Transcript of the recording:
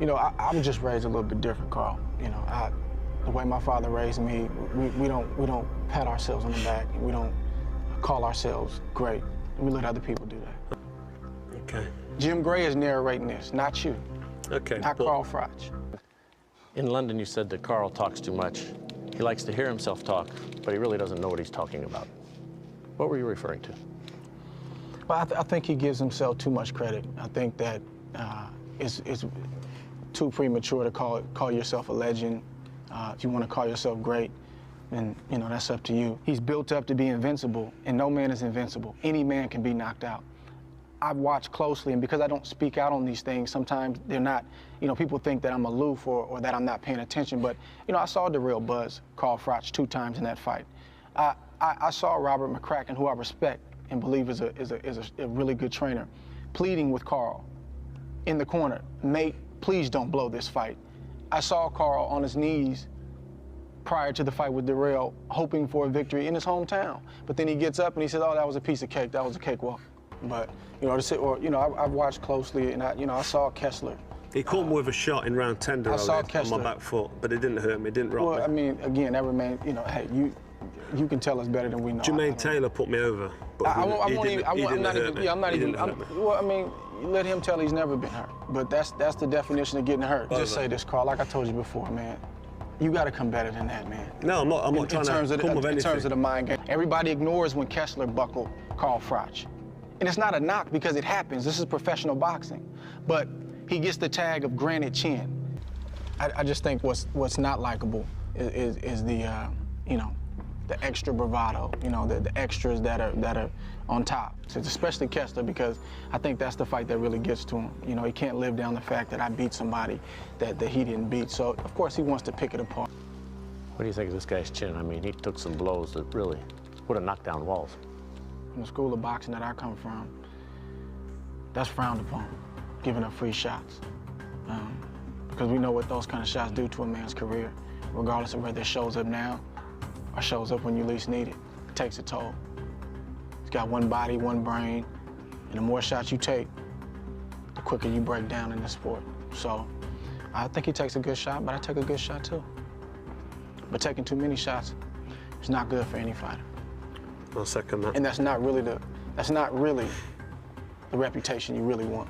You know, I was just raised a little bit different, Carl. You know, the way my father raised me, we don't pat ourselves on the back. We don't call ourselves great. We let other people do that. Okay. Jim Gray is narrating this, not you. Okay. Not Carl Froch. In London, you said that Carl talks too much. He likes to hear himself talk, but he really doesn't know what he's talking about. What were you referring to? Well, I think he gives himself too much credit. I think that it's too premature to call yourself a legend. If you want to call yourself great, then, you know, that's up to you. He's built up to be invincible, and no man is invincible. Any man can be knocked out. I've watched closely, and because I don't speak out on these things, sometimes they're not, you know, people think that I'm aloof or that I'm not paying attention, but, you know, I saw the real Buzz, Carl Froch, 2 times in that fight. I saw Robert McCracken, who I respect and believe is a really good trainer, pleading with Carl in the corner, mate, please don't blow this fight. I saw Carl on his knees prior to the fight with Darrell, hoping for a victory in his hometown. But then he gets up and he says, oh, that was a piece of cake, that was a cakewalk. But, you know, I've watched closely, and I saw Kessler. He caught me with a shot in round 10 on my back foot, but it didn't hurt me, it didn't rock me. Well, I mean, again, that remains, you know, hey, you can tell us better than we know. Jermaine Taylor put me over, but he didn't hurt me. Well, I mean, let him tell he's never been hurt. But that's the definition of getting hurt. Just say this, Carl, like I told you before, man. You got to come better than that, man. No, I'm not trying to come with anything. In terms of the mind game. Everybody ignores when Kessler buckled Carl Froch. And it's not a knock because it happens. This is professional boxing. But he gets the tag of granite chin. I just think what's not likable is the, you know, the extra bravado, you know, the extras that are on top. So especially Kessler, because I think that's the fight that really gets to him. You know, he can't live down the fact that I beat somebody that he didn't beat. So, of course, he wants to pick it apart. What do you think of this guy's chin? I mean, he took some blows that really would have knocked down walls. In the school of boxing that I come from, that's frowned upon, giving up free shots. Because we know what those kind of shots do to a man's career, regardless of whether it shows up now or shows up when you least need it. It takes a toll. He's got one body, one brain, and the more shots you take, the quicker you break down in the sport. So I think he takes a good shot, but I take a good shot too. But taking too many shots is not good for any fighter. I'll second that. And that's not really the reputation you really want.